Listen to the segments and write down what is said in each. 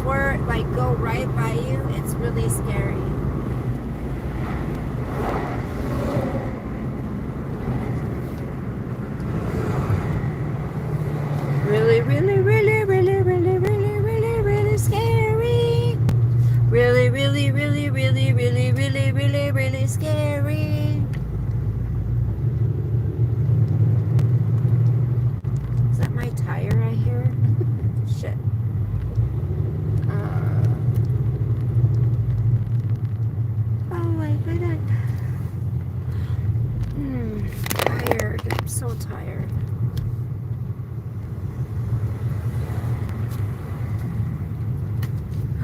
like go right by you, it's really scary. Really, really, really, really, really, really, really, really scary. Really, really, really, really, really, really, really, really scary. Is that my tire I hear? Shit. Oh my goodness. Tired. I'm so tired.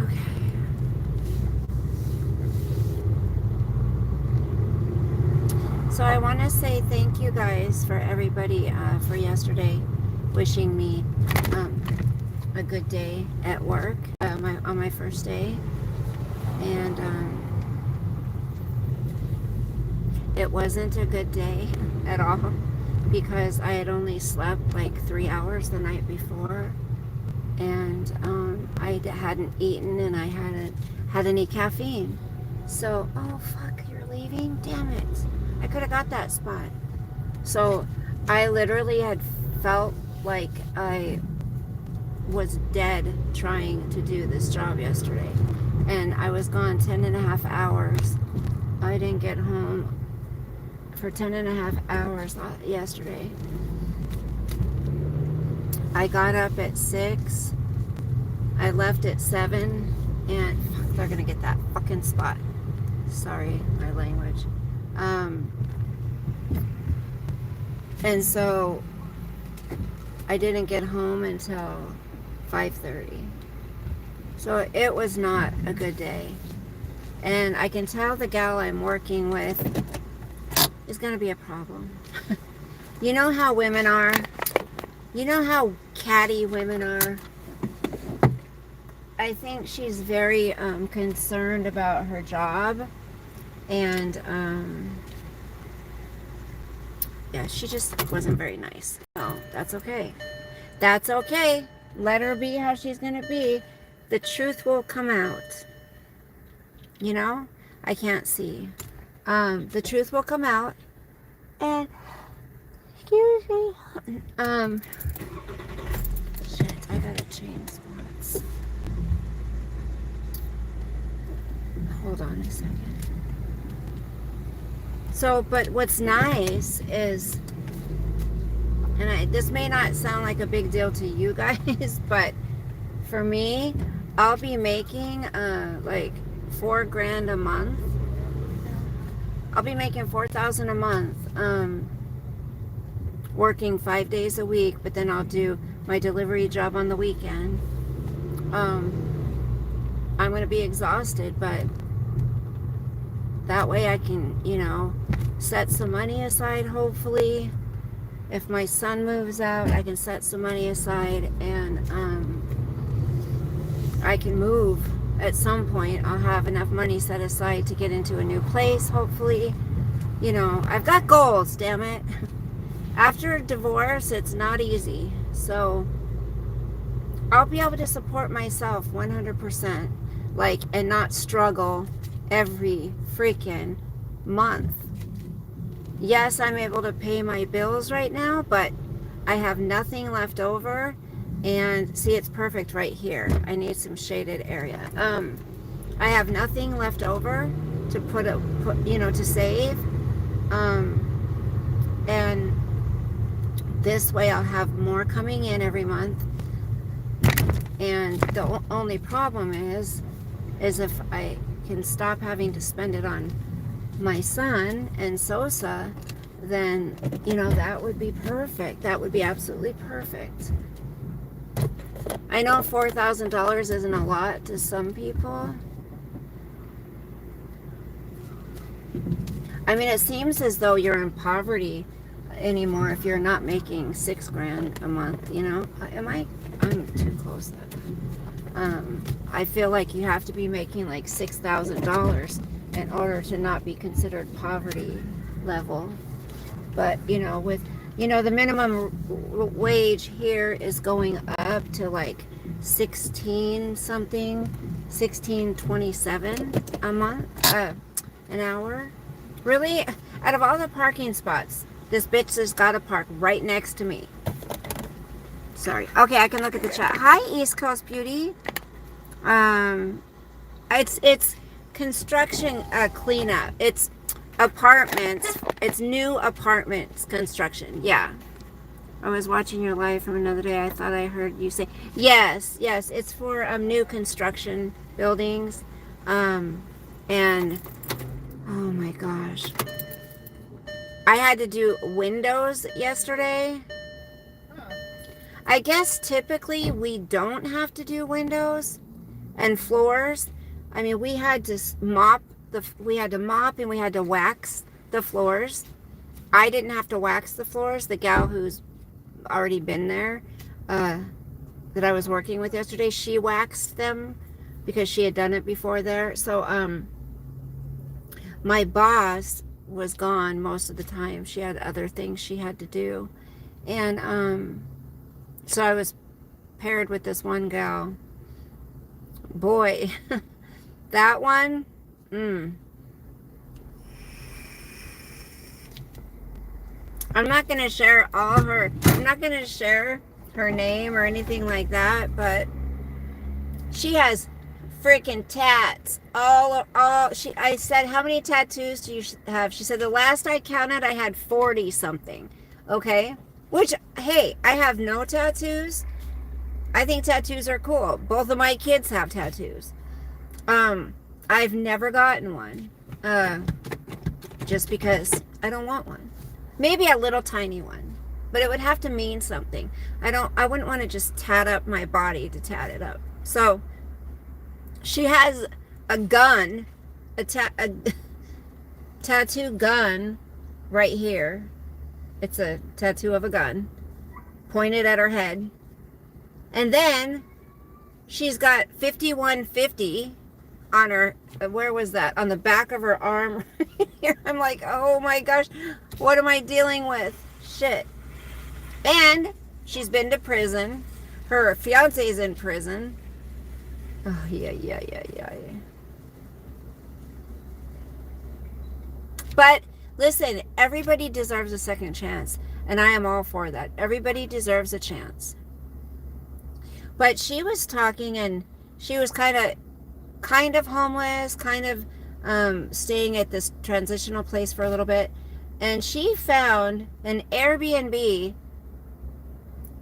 Okay. So I want to say thank you guys for everybody for yesterday wishing me a good day at work on my first day. And it wasn't a good day at all because I had only slept like 3 hours the night before, and I hadn't eaten and I hadn't had any caffeine. So, oh fuck, you're leaving? Damn it. I could have got that spot. So I literally had felt like I was dead trying to do this job yesterday. And I was gone 10 and a half hours. I didn't get home for 10 and a half hours yesterday. I got up at 6. I left at 7. And fuck, they're gonna get that fucking spot. Sorry, my language. And so I didn't get home until 5:30. So it was not a good day. And I can tell the gal I'm working with is going to be a problem. You know how women are? You know how catty women are? I think she's very concerned about her job. And yeah, she just wasn't very nice. So that's okay. That's okay. Let her be how she's going to be. The truth will come out. You know? I can't see. The truth will come out. And, excuse me. Shit, I gotta change spots. Hold on a second. So, but what's nice is, and this may not sound like a big deal to you guys, but for me, I'll be making like $4,000 a month. I'll be making $4,000 a month, working 5 days a week, but then I'll do my delivery job on the weekend. I'm going to be exhausted, but that way I can, you know, set some money aside, hopefully. If my son moves out, I can set some money aside, and I can move at some point. I'll have enough money set aside to get into a new place, hopefully. You know, I've got goals, damn it. After a divorce, it's not easy. So I'll be able to support myself 100%, like, and not struggle every freaking month. Yes, I'm able to pay my bills right now, but I have nothing left over. And see, it's perfect right here. I need some shaded area. I have nothing left over to put you know, to save. And this way I'll have more coming in every month. And the only problem is if I can stop having to spend it on my son and Sosa, then, you know, that would be perfect. That would be absolutely perfect. I know $4,000 isn't a lot to some people. I mean, it seems as though you're in poverty anymore if you're not making $6,000 a month, you know? I'm too close then. I feel like you have to be making like $6,000 in order to not be considered poverty level. But, you know, with, you know, the minimum wage here is going up to like 16 something, 16.27 a month, an hour. Really? Out of all the parking spots, this bitch has got to park right next to me. Sorry. Okay, I can look at the chat. Hi, East Coast Beauty. It's construction cleanup. It's apartments. It's new apartments construction. Yeah. I was watching your live from another day. I thought I heard you say yes. It's for new construction buildings, and oh my gosh, I had to do windows yesterday. I guess typically we don't have to do windows and floors. I mean, we had to mop and we had to wax the floors. I didn't have to wax the floors. The gal who's already been there, that I was working with yesterday, she waxed them because she had done it before there. So my boss was gone most of the time. She had other things she had to do, and so I was paired with this one gal. Boy, that one, I'm not going to share I'm not going to share her name or anything like that, but she has freaking tats. I said, how many tattoos do you have? She said, the last I counted, I had 40 something. Okay. Which, hey, I have no tattoos. I think tattoos are cool. Both of my kids have tattoos. I've never gotten one. Just because I don't want one. Maybe a little tiny one, but it would have to mean something. I wouldn't want to just tat up my body to tat it up. So she has a gun, a tattoo gun right here. It's a tattoo of a gun pointed at her head. And then she's got 5150 on her, where was that? On the back of her arm. I'm like, oh my gosh, what am I dealing with? Shit. And she's been to prison. Her fiance's in prison. Oh, yeah. But listen, everybody deserves a second chance. And I am all for that. Everybody deserves a chance. But she was talking, and she was kind of homeless, kind of staying at this transitional place for a little bit, and she found an Airbnb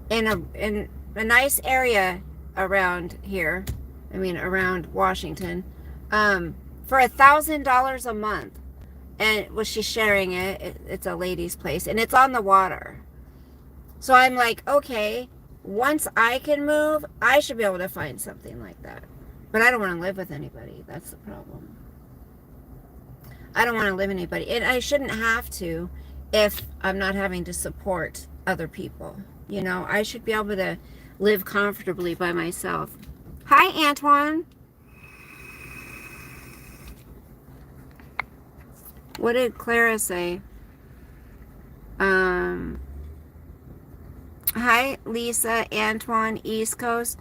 in a nice area around here. I mean, around Washington, for $1,000 a month. And was she sharing it? It's a lady's place, and it's on the water. So I'm like, okay, once I can move, I should be able to find something like that. But I don't want to live with anybody. That's the problem. I don't want to live with anybody. And I shouldn't have to if I'm not having to support other people. You know, I should be able to live comfortably by myself. Hi, Antoine. What did Clara say? Hi, Lisa, Antoine, East Coast.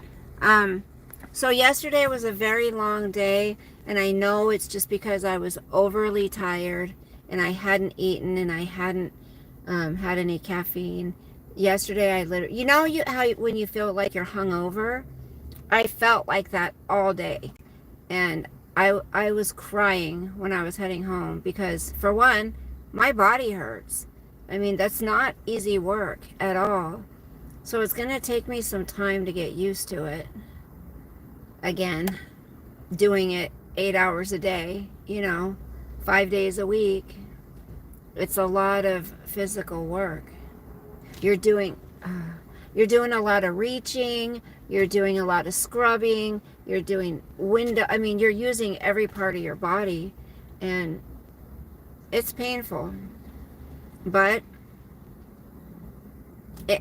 So yesterday was a very long day, and I know it's just because I was overly tired and I hadn't eaten and I hadn't had any caffeine. Yesterday I literally, how when you feel like you're hungover, I felt like that all day. And I was crying when I was heading home because, for one, my body hurts. I mean, that's not easy work at all. So it's going to take me some time to get used to it. Again, doing it 8 hours a day, 5 days a week. It's a lot of physical work. You're doing a lot of reaching, you're doing a lot of scrubbing, you're doing you're using every part of your body, and it's painful. But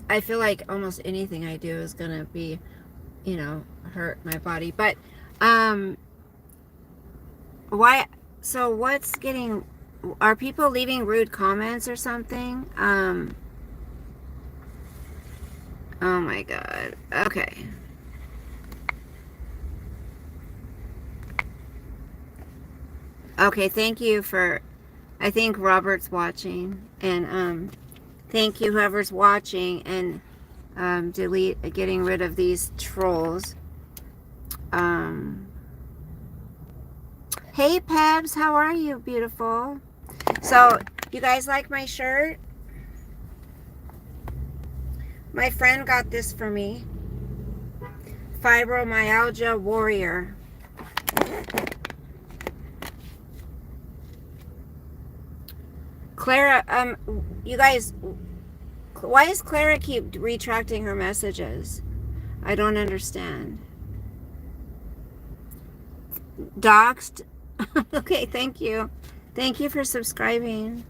I feel like almost anything I do is going to be, hurt my body. But are people leaving rude comments or something? Oh my God. Okay. Okay, thank you for, I think Robert's watching, and thank you whoever's watching, and getting rid of these trolls. Hey Pebs, how are you, beautiful? So, you guys like my shirt? My friend got this for me. Fibromyalgia Warrior. Clara, you guys, why does Clara keep retracting her messages? I don't understand. Doxed? Okay, thank you. Thank you for subscribing.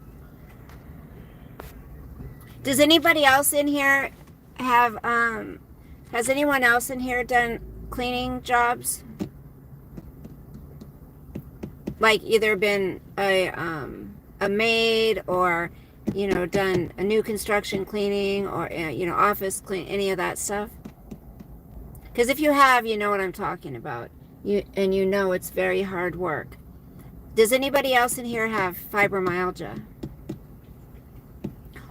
Does anybody else in here have, has anyone else in here done cleaning jobs? Like either been a maid, or, you know, done a new construction cleaning, or, you know, office clean, any of that stuff? Because if you have, you know what I'm talking about. And you know it's very hard work. Does anybody else in here have fibromyalgia?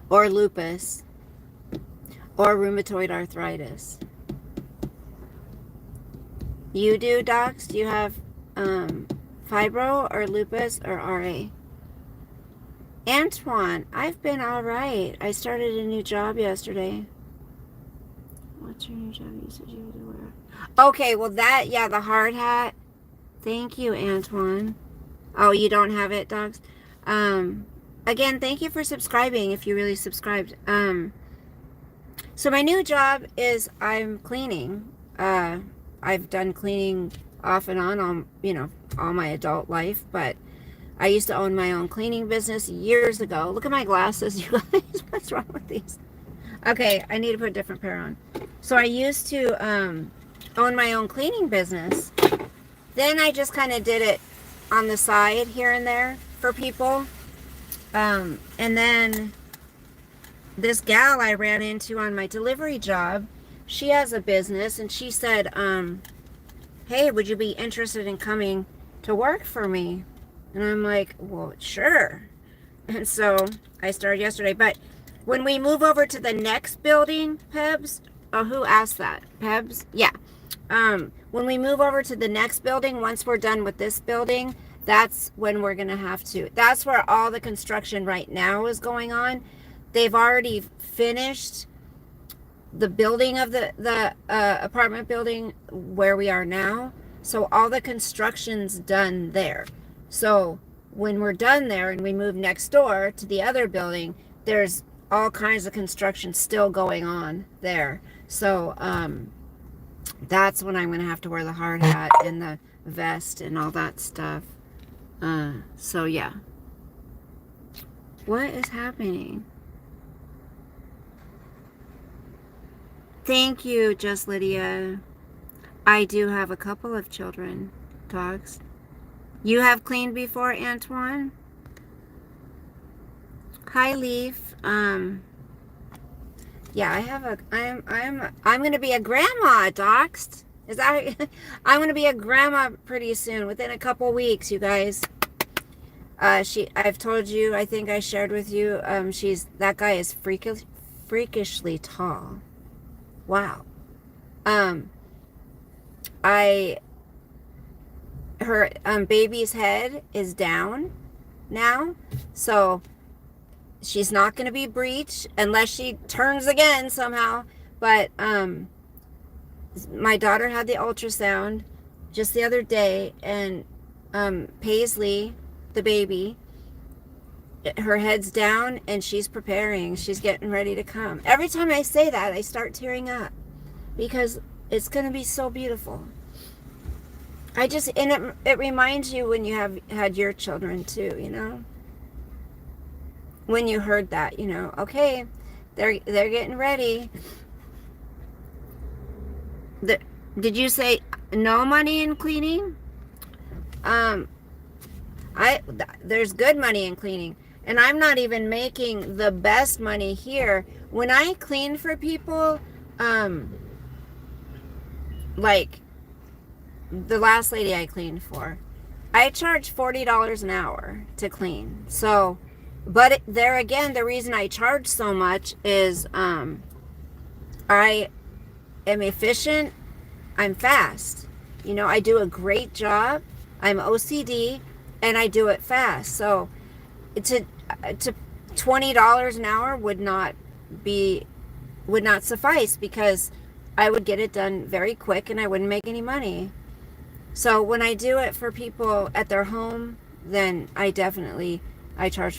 Or lupus? Or rheumatoid arthritis? You do, docs? Do you have fibro or lupus or RA? Antoine, I've been all right. I started a new job yesterday. What's your new job? You said you had to wear. Okay, well that, yeah, the hard hat. Thank you, Antoine. Oh, you don't have it, dogs? Again, thank you for subscribing if you really subscribed. So my new job is I'm cleaning. I've done cleaning off and on, you know, all my adult life, but I used to own my own cleaning business years ago. Look at my glasses, you guys. What's wrong with these? Okay, I need to put a different pair on. So I used to own my own cleaning business. Then I just kind of did it on the side here and there for people. And then this gal I ran into on my delivery job, she has a business, and she said, hey, would you be interested in coming to work for me? And I'm like, well, sure. And so I started yesterday. But when we move over to the next building, Pebs, oh, who asked that? Pebs? Yeah. When we move over to the next building, once we're done with this building, that's when we're going to have to, that's where all the construction right now is going on. They've already finished the building of the apartment building where we are now. So all the construction's done there. So when we're done there and we move next door to the other building, there's all kinds of construction still going on there. So that's when I'm going to have to wear the hard hat and the vest and all that stuff. So yeah. What is happening? Thank you, Just Lydia. I do have a couple of children, dogs. You have cleaned before, Antoine? Hi, Leaf. Yeah, I have a. I'm gonna be a grandma, doxed. Is that? I'm gonna be a grandma pretty soon, within a couple weeks, you guys. I've told you. I think I shared with you. That guy is freakishly tall. Wow. Her baby's head is down now, so she's not going to be breached unless she turns again somehow. But my daughter had the ultrasound just the other day, and Paisley, the baby, her head's down and she's preparing. She's getting ready to come. Every time I say that, I start tearing up because it's going to be so beautiful. And it reminds you when you have had your children too, you know, when you heard that, you know, okay, they're getting ready. Did you say no money in cleaning? There's good money in cleaning, and I'm not even making the best money here. When I clean for people, like the last lady I cleaned for, I charge $40 an hour to clean. So, but there again, the reason I charge so much is I am efficient. I'm fast. You know, I do a great job. I'm OCD, and I do it fast. So, to $20 an hour would not suffice, because I would get it done very quick and I wouldn't make any money. So when I do it for people at their home, then I charge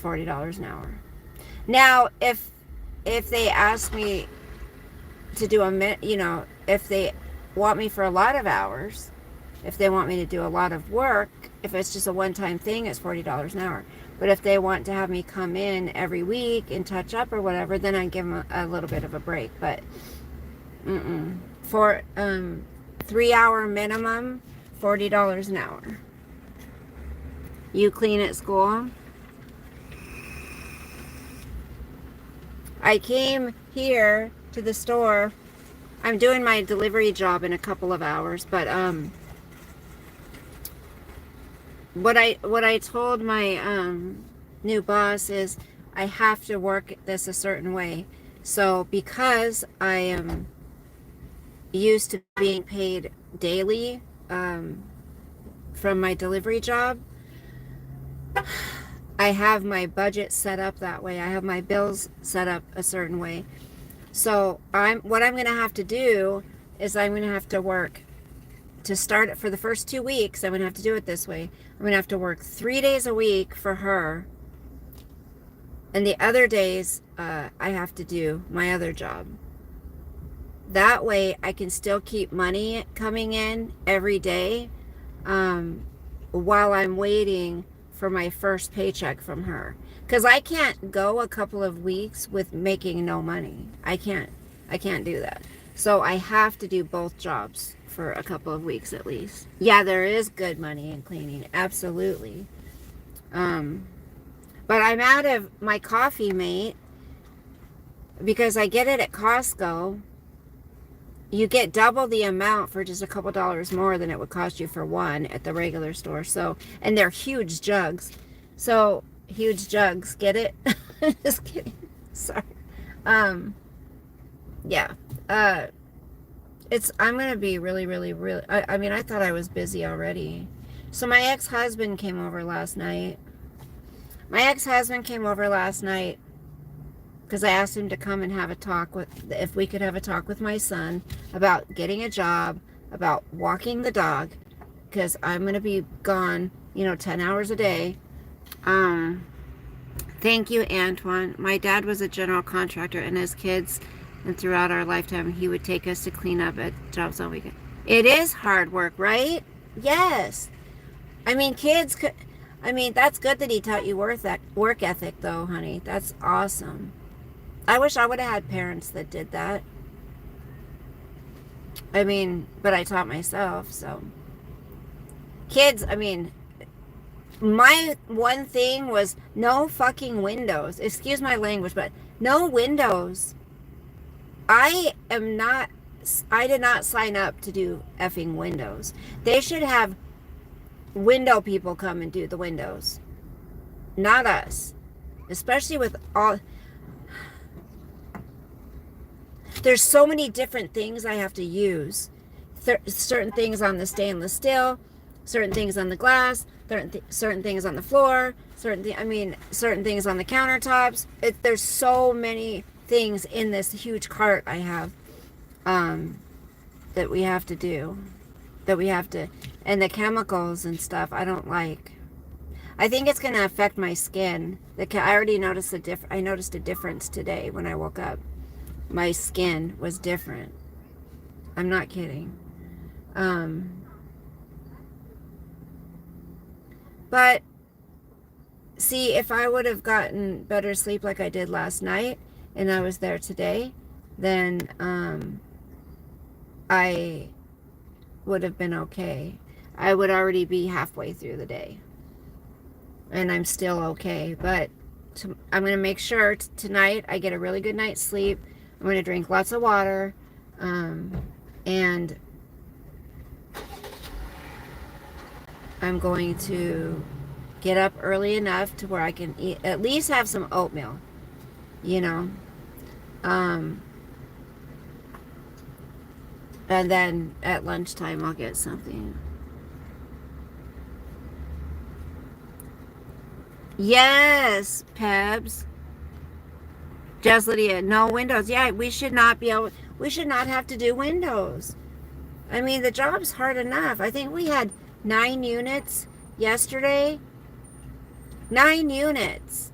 $40 an hour. Now, if they ask me to do if they want me for a lot of hours, if they want me to do a lot of work, if it's just a one-time thing, it's $40 an hour. But if they want to have me come in every week and touch up or whatever, then I give them a little bit of a break. But for 3-hour minimum, $40 an hour. You clean at school. I came here to the store. I'm doing my delivery job in a couple of hours, but what I told my new boss is I have to work this a certain way. So because I am used to being paid daily from my delivery job, I have my budget set up that way. I have my bills set up a certain way. So what I'm going to have to do is I'm going to have to work to start it for the first 2 weeks. I'm going to have to do it this way. I'm going to have to work 3 days a week for her. And the other days, I have to do my other job. That way I can still keep money coming in every day while I'm waiting for my first paycheck from her. Because I can't go a couple of weeks with making no money. I can't do that. So I have to do both jobs for a couple of weeks at least. Yeah, there is good money in cleaning. Absolutely. But I'm out of my Coffee Mate because I get it at Costco. You get double the amount for just a couple dollars more than it would cost you for one at the regular store. So, and they're huge jugs. So, huge jugs. Get it? Just kidding. Sorry. Yeah. I'm going to be really, I mean, I thought I was busy already. So my ex-husband came over last night. Because I asked him to come and have a talk if we could have a talk with my son about getting a job, about walking the dog, because I'm going to be gone, 10 hours a day. Thank you, Antoine. My dad was a general contractor, and as kids and throughout our lifetime, he would take us to clean up at jobs on weekend. It is hard work, right? Yes. I mean, that's good that he taught you work ethic, though, honey. That's awesome. I wish I would have had parents that did that. I mean, but I taught myself, so. Kids, my one thing was no fucking windows. Excuse my language, but no windows. I did not sign up to do effing windows. They should have window people come and do the windows. Not us. Especially with all... There's so many different things I have to use. Certain things on the stainless steel, certain things on the glass, certain things on the floor, certain things on the countertops. There's so many things in this huge cart I have that we have to do. And the chemicals and stuff I don't like. I think it's going to affect my skin. I already noticed I noticed a difference today when I woke up. My skin was different. I'm not kidding. But see, if I would have gotten better sleep like I did last night and I was there today, then I would have been okay. I would already be halfway through the day. And I'm still okay. But I'm going to make sure tonight I get a really good night's sleep. I'm going to drink lots of water. And I'm going to get up early enough to where I can eat, at least have some oatmeal, you know. Um, and then at lunchtime I'll get something. Yes, Pebs. Just Lydia, no windows. Yeah, we should not have to do windows. I mean, the job's hard enough. I think we had 9 units yesterday. 9 units.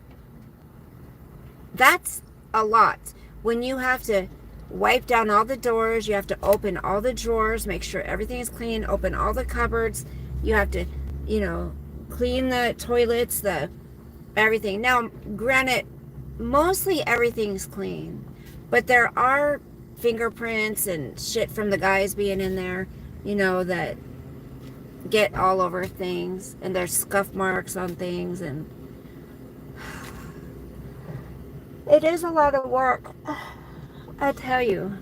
That's a lot. When you have to wipe down all the doors, you have to open all the drawers, make sure everything is clean, open all the cupboards. You have to, clean the toilets, everything. Now, granted, mostly everything's clean, but there are fingerprints and shit from the guys being in there, that get all over things, and there's scuff marks on things, and it is a lot of work, I tell you.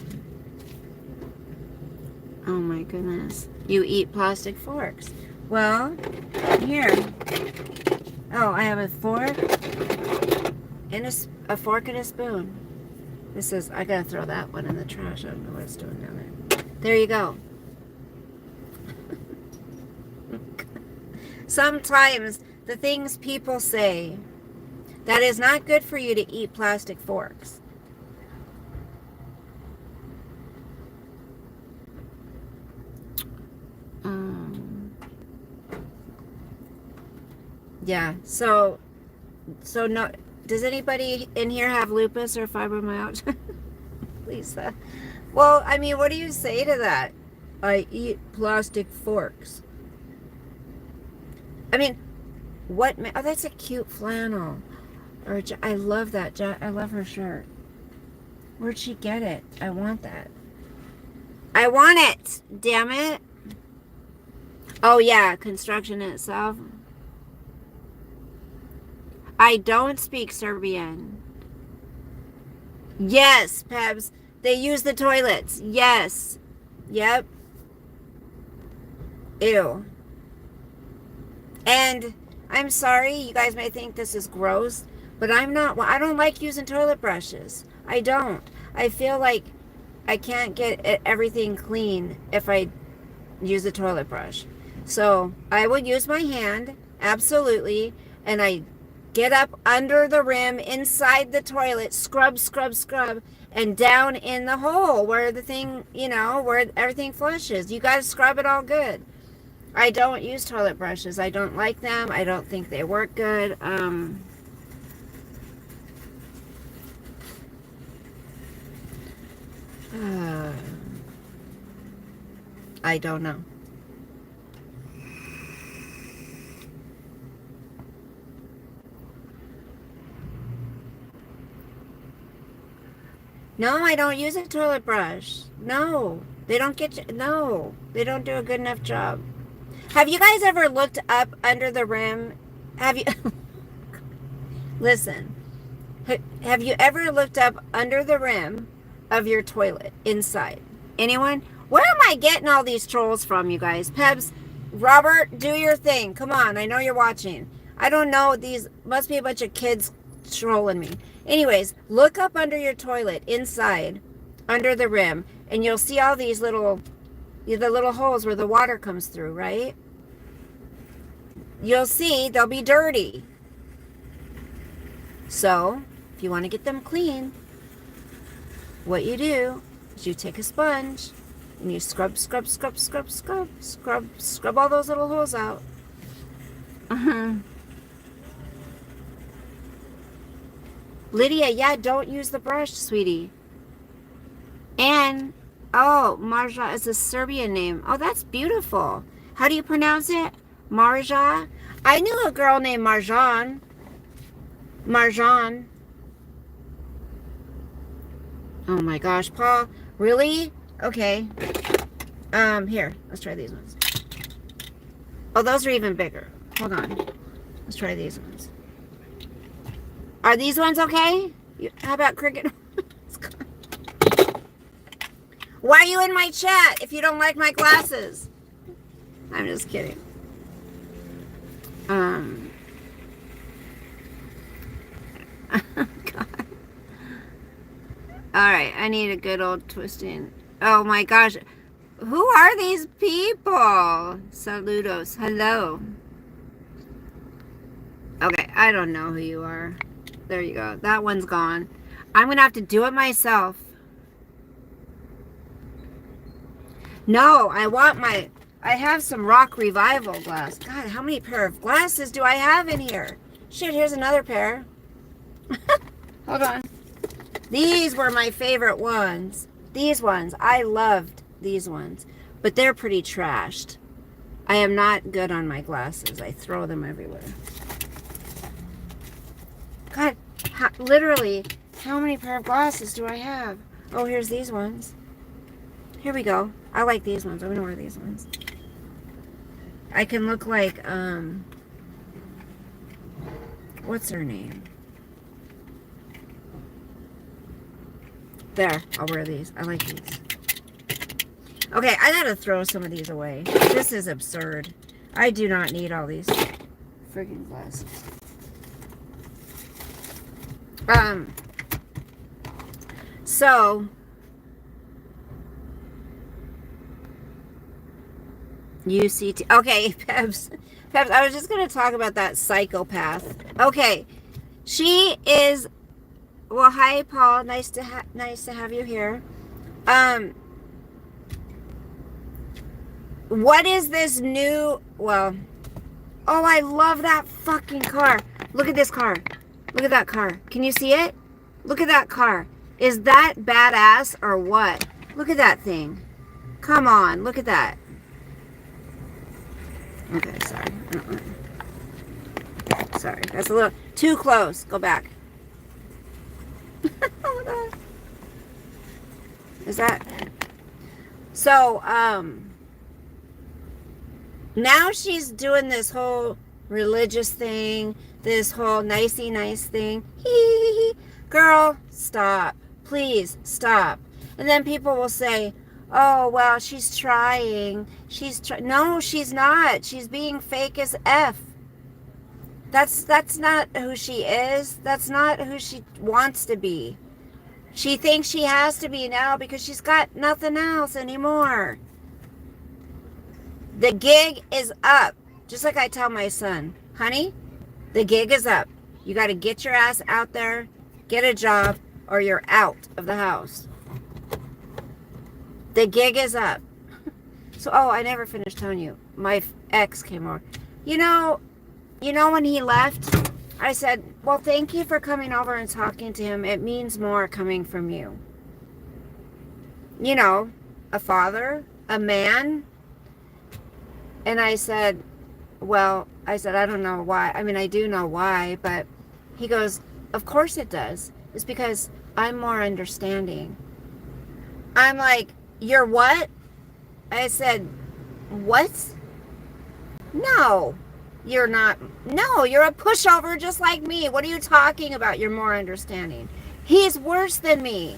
Oh my goodness. You eat plastic forks. Well, here. Oh, I have a fork and a fork and a spoon. This is, I gotta throw that one in the trash. I don't know what it's doing down there. There you go. Sometimes the things people say, that is not good for you to eat plastic forks. Yeah, so no, does anybody in here have lupus or fibromyalgia? Lisa. Well, I mean, what do you say to that? I eat plastic forks. I mean, oh, that's a cute flannel. I love that. I love her shirt. Where'd she get it? I want that. I want it. Damn it. Oh, yeah. Construction itself. I don't speak Serbian. Yes, Pebs. They use the toilets. Yes. Yep. Ew. And I'm sorry, you guys may think this is gross, but I don't like using toilet brushes. I don't. I feel like I can't get everything clean if I use a toilet brush. So I would use my hand, absolutely, and I get up under the rim, inside the toilet, scrub, and down in the hole where the thing, where everything flushes. You gotta scrub it all good. I don't use toilet brushes. I don't like them. I don't think they work good. I don't know. No, I don't use a toilet brush. No, they don't no, they don't do a good enough job. Have you guys ever looked up under the rim? Have you, listen, have you ever looked up under the rim of your toilet inside? Anyone? Where am I getting all these trolls from, you guys? Pebs, Robert, do your thing. Come on, I know you're watching. I don't know, these must be a bunch of kids trolling me. Anyways, look up under your toilet, inside, under the rim, and you'll see all these the little holes where the water comes through, right? You'll see they'll be dirty. So, if you want to get them clean, what you do is you take a sponge and you scrub all those little holes out. Lydia, yeah, don't use the brush, sweetie. And, oh, Marja is a Serbian name. Oh, that's beautiful. How do you pronounce it? Marja? I knew a girl named Marjan. Marjan. Oh my gosh, Paul. Really? Okay. Here, let's try these ones. Oh, those are even bigger. Hold on. Let's try these ones. Are these ones okay? How about cricket? Why are you in my chat if you don't like my glasses? I'm just kidding. God. All right, I need a good old twisting. Oh my gosh. Who are these people? Saludos. Hello. Okay, I don't know who you are. There you go. That one's gone. I'm going to have to do it myself. No, I have some Rock Revival glass. God, how many pair of glasses do I have in here? Shit, here's another pair. Hold on. These were my favorite ones. These ones. I loved these ones. But they're pretty trashed. I am not good on my glasses. I throw them everywhere. God, literally, how many pair of glasses do I have? Oh, here's these ones. Here we go. I like these ones. I'm gonna wear these ones. I can look like, what's her name? There, I'll wear these. I like these. Okay, I gotta throw some of these away. This is absurd. I do not need all these friggin' glasses. So UCT. Okay, Peps, I was just going to talk about that psychopath. Okay, she is. Well, hi, Paul. Nice to have you here. What is this new? Well, oh, I love that fucking car. Look at this car. Look at that car. Can you see it? Look at that car. Is that badass or what? Look at that thing. Come on, look at that. Okay, sorry. Sorry, that's a little too close. Go back. Oh my God. Is that... So, now she's doing this whole religious thing, this whole nicey nice thing. Girl, stop. Please, stop. And then people will say, oh, well, she's trying. No, she's not. She's being fake as F. That's not who she is. That's not who she wants to be. She thinks she has to be now because she's got nothing else anymore. The gig is up. Just like I tell my son, honey, the gig is up. You got to get your ass out there, get a job, or you're out of the house. The gig is up. So, oh, I never finished telling you. My ex came over. You know when he left, I said, well, thank you for coming over and talking to him. It means more coming from you. You know, a father, a man. And I said, well, I don't know why. I mean, I do know why, but he goes, of course it does. It's because I'm more understanding. I'm like, you're what? I said, what? No, you're not. No, you're a pushover just like me. What are you talking about? You're more understanding. He's worse than me.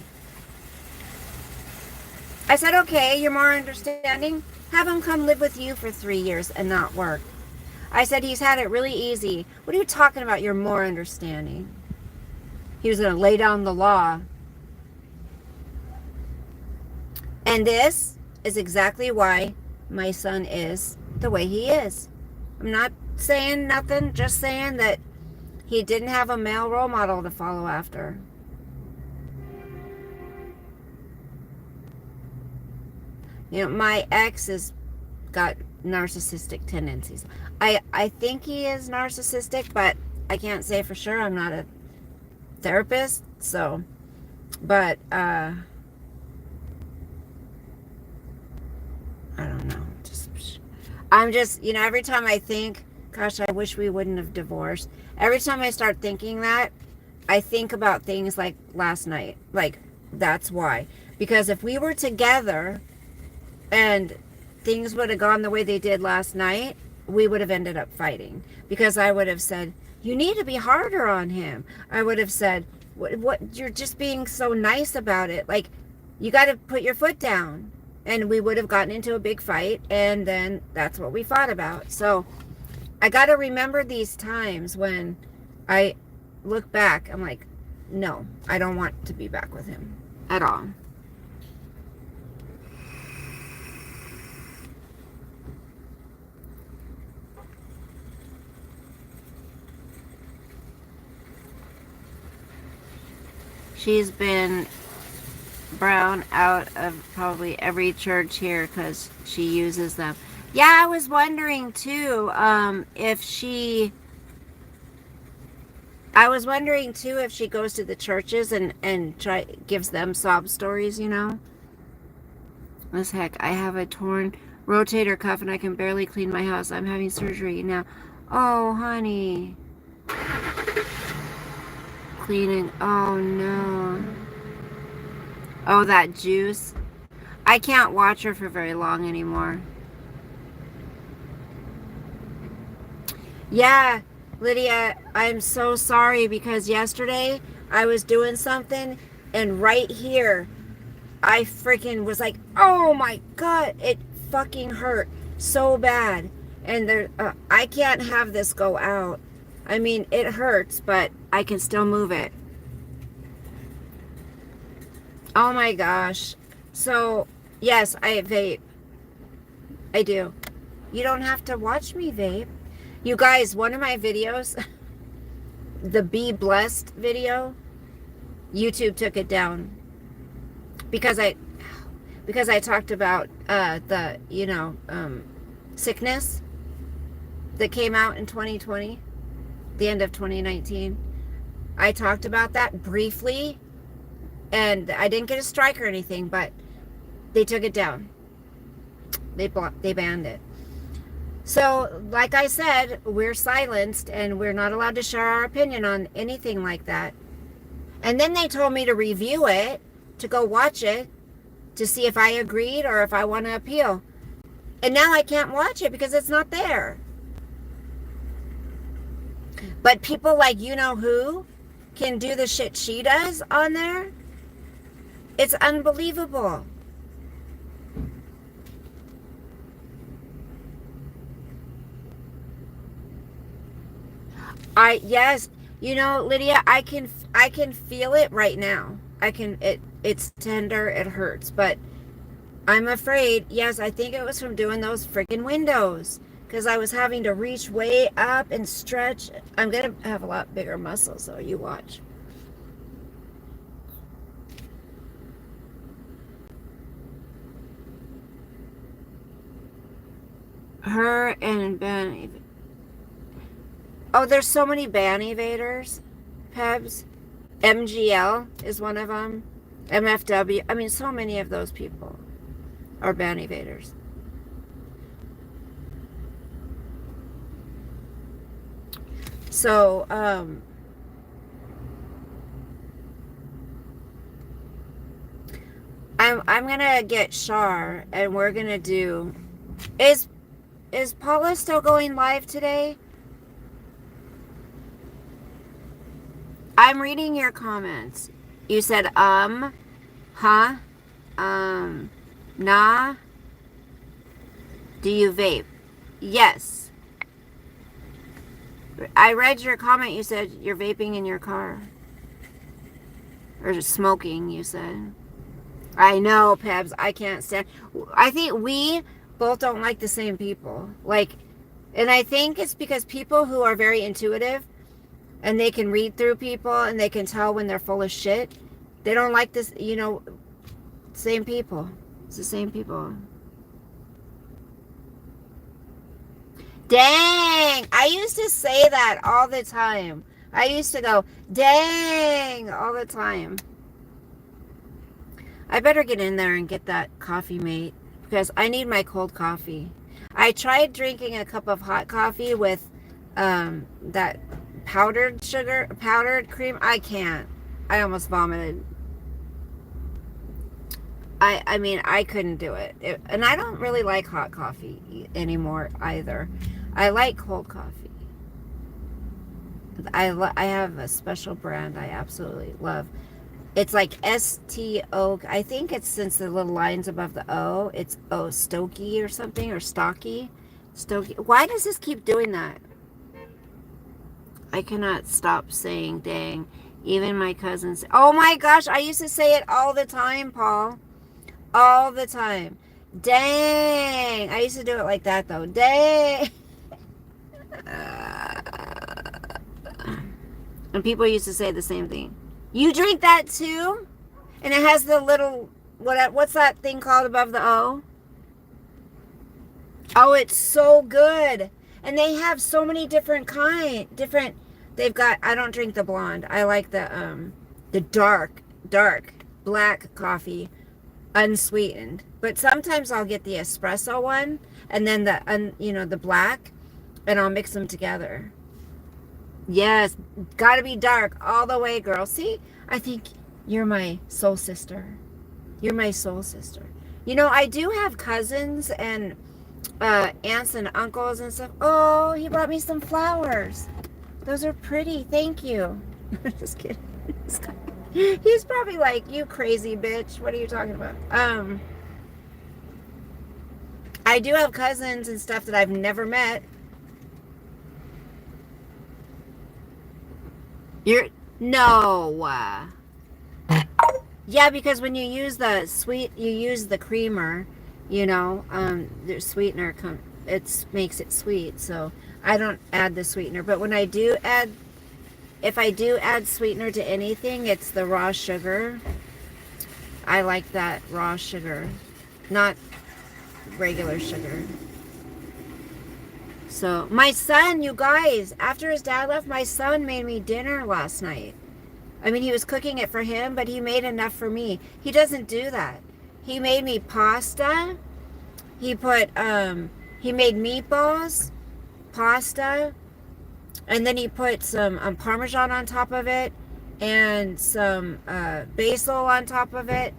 I said, okay, you're more understanding. Have him come live with you for 3 years and not work. I said, he's had it really easy. What are you talking about? You're more understanding. He was going to lay down the law. And this is exactly why my son is the way he is. I'm not saying nothing, just saying that he didn't have a male role model to follow after. You know, my ex has got narcissistic tendencies. I think he is narcissistic, but I can't say for sure. I'm not a therapist, so, but, I don't know. I'm just, you know, every time I think, gosh, I wish we wouldn't have divorced. Every time I start thinking that, I think about things like last night. Like, that's why. Because if we were together and things would have gone the way they did last night, we would have ended up fighting. Because I would have said, you need to be harder on him. I would have said, what you're just being so nice about it. Like, you got to put your foot down. And we would have gotten into a big fight, and then that's what we fought about. So I got to remember these times when I look back. I'm like, no, I don't want to be back with him at all. She's been brown out of probably every church here because she uses them. Yeah, I was wondering too if she goes to the churches and gives them sob stories, you know. As heck, I have a torn rotator cuff and I can barely clean my house. I'm having surgery now. Oh, honey. Cleaning. Oh, no. Oh, that juice. I can't watch her for very long anymore. Yeah, Lydia, I'm so sorry because yesterday I was doing something and right here I freaking was like, oh my God, it fucking hurt so bad. And I can't have this go out. I mean, it hurts, but I can still move it. Oh my gosh. So, yes, I vape. I do. You don't have to watch me vape. You guys, one of my videos, the Be Blessed video, YouTube took it down because I talked about the sickness that came out in 2020, the end of 2019. I talked about that briefly, and I didn't get a strike or anything, but they took it down. They banned it. So, like I said, we're silenced and we're not allowed to share our opinion on anything like that. And then they told me to review it, to go watch it, to see if I agreed or if I want to appeal. And now I can't watch it because it's not there. But people like you-know-who can do the shit she does on there. It's unbelievable. Yes, Lydia, I can feel it right now. It's tender, it hurts, but I'm afraid, yes, I think it was from doing those freaking windows because I was having to reach way up and stretch. I'm going to have a lot bigger muscles, so you watch. Her and Ben. Oh, there's so many ban evaders, Pebs. MGL is one of them. MFW. I mean, so many of those people are ban evaders. So, I'm gonna get Shar, and we're gonna do. Is Paula still going live today? I'm reading your comments. You said, huh, nah. Do you vape? Yes. I read your comment. You said you're vaping in your car. Or just smoking, you said. I know, Pebs. I can't stand. I think we both don't like the same people. And I think it's because people who are very intuitive and they can read through people and they can tell when they're full of shit. They don't like this, same people. It's the same people. Dang! I used to say that all the time. I used to go, dang, all the time. I better get in there and get that coffee mate because I need my cold coffee. I tried drinking a cup of hot coffee with that powdered cream. I can't. I almost vomited. I mean, I couldn't do it. And I don't really like hot coffee anymore either. I like cold coffee. I have a special brand I absolutely love. It's like STO. I think it's since the little lines above the O. It's Stokey or something, or Stocky. Stokey. Why does this keep doing that? I cannot stop saying dang. Even my cousins. Oh my gosh, I used to say it all the time, Paul. All the time. Dang. I used to do it like that though. Dang. And people used to say the same thing. You drink that too? And it has the little, what's that thing called above the O? Oh, it's so good. And they have so many different they've got, I don't drink the blonde. I like the dark black coffee, unsweetened. But sometimes I'll get the espresso one and then the black, and I'll mix them together. Yes, gotta be dark all the way, girl. See, I think you're my soul sister. You're my soul sister. You know, I do have cousins and aunts and uncles and stuff. Oh, he brought me some flowers. Those are pretty. Thank you. Just kidding. He's probably like, you crazy bitch. What are you talking about? I do have cousins and stuff that I've never met. No. Yeah, because when you use you use the creamer, the sweetener makes it sweet. So I don't add the sweetener. But when if I do add sweetener to anything, it's the raw sugar. I like that raw sugar, not regular sugar. So my son, you guys, after his dad left, my son made me dinner last night. I mean, he was cooking it for him, but he made enough for me. He doesn't do that. He made me pasta. He made meatballs, pasta, and then he put some Parmesan on top of it and some basil on top of it.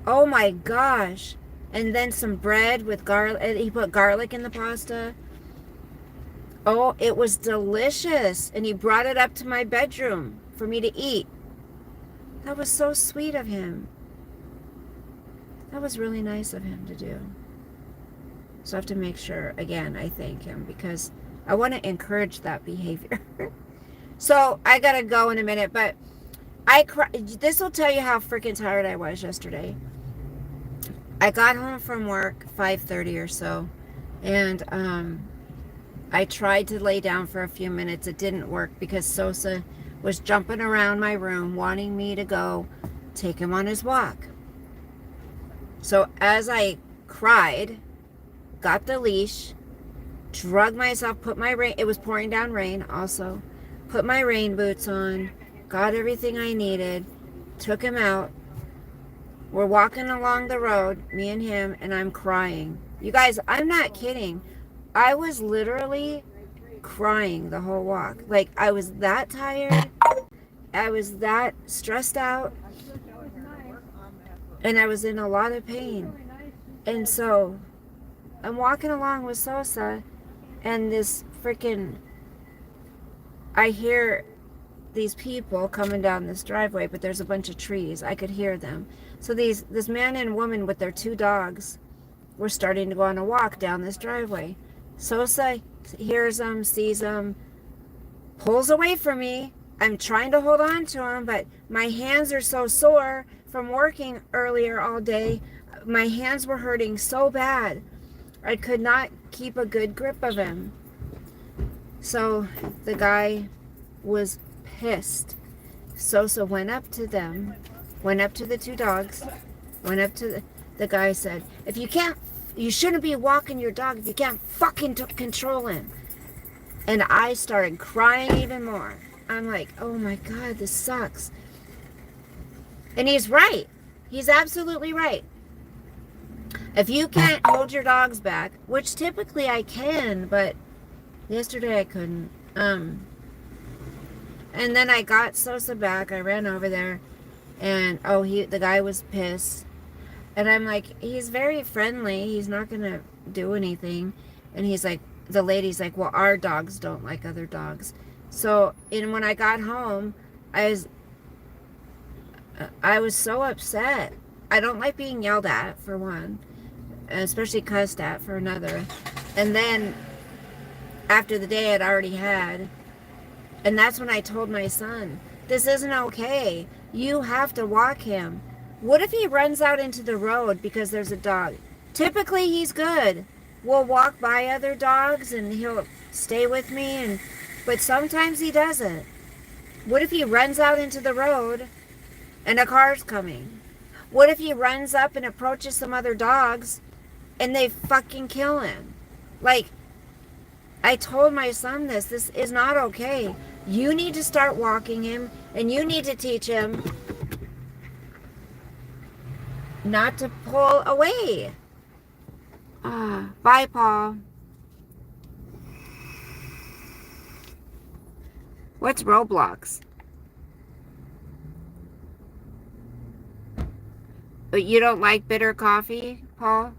Oh my gosh. And then some bread with garlic. He put garlic in the pasta. Oh, it was delicious. And he brought it up to my bedroom for me to eat. That was so sweet of him. That was really nice of him to do. So I have to make sure, again, I thank him because I want to encourage that behavior. So I got to go in a minute, but this will tell you how freaking tired I was yesterday. I got home from work 5:30 or so, and I tried to lay down for a few minutes. It didn't work because Sosa was jumping around my room wanting me to go take him on his walk. So as I cried, got the leash, drug myself, it was pouring down rain also, put my rain boots on, got everything I needed, took him out. We're walking along the road, me and him, and I'm crying. You guys, I'm not kidding. I was literally crying the whole walk. Like, I was that tired. I was that stressed out. And I was in a lot of pain. And so, I'm walking along with Sosa, and I hear these people coming down this driveway, but there's a bunch of trees. I could hear them. So this man and woman with their 2 dogs were starting to go on a walk down this driveway. Sosa hears them, sees them, pulls away from me. I'm trying to hold on to him, but my hands are so sore from working earlier all day. My hands were hurting so bad. I could not keep a good grip of him. So the guy was pissed. Sosa went up to them, went up to the 2 dogs, went up to the guy, said, you shouldn't be walking your dog if you can't fucking control him. And I started crying even more. I'm like, oh my God, this sucks. And he's right. He's absolutely right. If you can't hold your dogs back, which typically I can, but yesterday I couldn't. And then I got Sosa back. I ran over there, and the guy was pissed. And I'm like, he's very friendly. He's not gonna do anything. And the lady's like, well, our dogs don't like other dogs. So, when I got home, I was so upset. I don't like being yelled at, for one, especially cussed at for another. And then after the day I'd already had, And that's when I told my son, this isn't okay. You have to walk him. What if he runs out into the road because there's a dog? Typically, he's good. We'll walk by other dogs and he'll stay with me, but sometimes he doesn't. What if he runs out into the road and a car's coming? What if he runs up and approaches some other dogs and they fucking kill him? Like, I told my son this. This is not okay. You need to start walking him, and you need to teach him not to pull away. Bye, Paul. What's Roblox? But you don't like bitter coffee, Paul?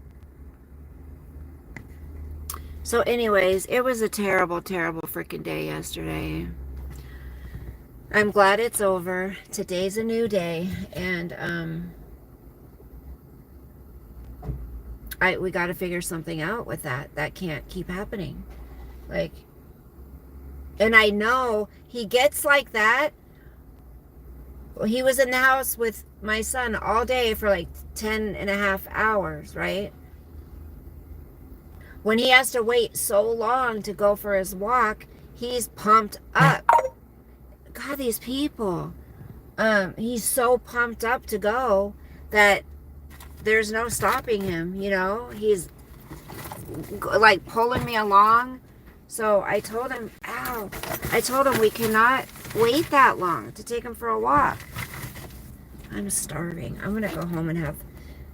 So anyways, it was a terrible, terrible freaking day yesterday. I'm glad it's over. Today's a new day, and we got to figure something out with that. That can't keep happening. Like, and I know he gets like that. He was in the house with my son all day for like 10.5 hours, right? When he has to wait so long to go for his walk, he's pumped up. God, these people. He's so pumped up to go that there's no stopping him, you know? He's like pulling me along. So I told him, we cannot wait that long to take him for a walk. I'm starving. I'm going to go home and have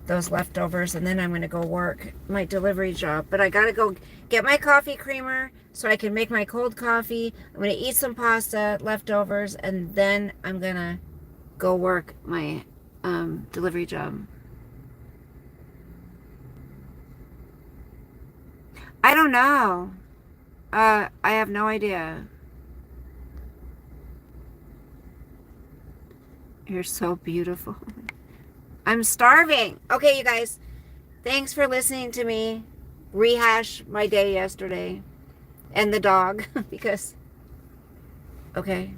those leftovers, and then I'm going to go work my delivery job. But I got to go get my coffee creamer so I can make my cold coffee. I'm going to eat some pasta, leftovers, and then I'm going to go work my delivery job. I don't know. I have no idea. You're so beautiful. I'm starving. Okay, you guys. Thanks for listening to me rehash my day yesterday. And the dog. Because, okay.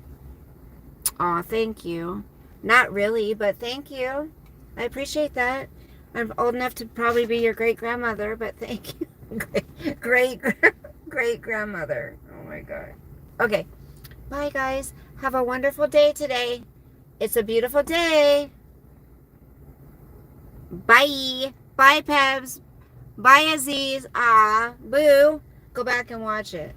Aw, thank you. Not really, but thank you. I appreciate that. I'm old enough to probably be your great-grandmother, but thank you. Great-grandmother. Oh my God. Okay. Bye, guys. Have a wonderful day today. It's a beautiful day. Bye. Bye, Pebs. Bye, Aziz. Boo. Go back and watch it.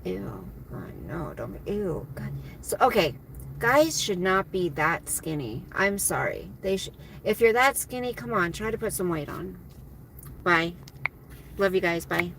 Ew. God, no. Don't be. Ew. God. So, okay. Guys should not be that skinny. I'm sorry. They should. If you're that skinny, come on. Try to put some weight on. Bye. Love you guys. Bye.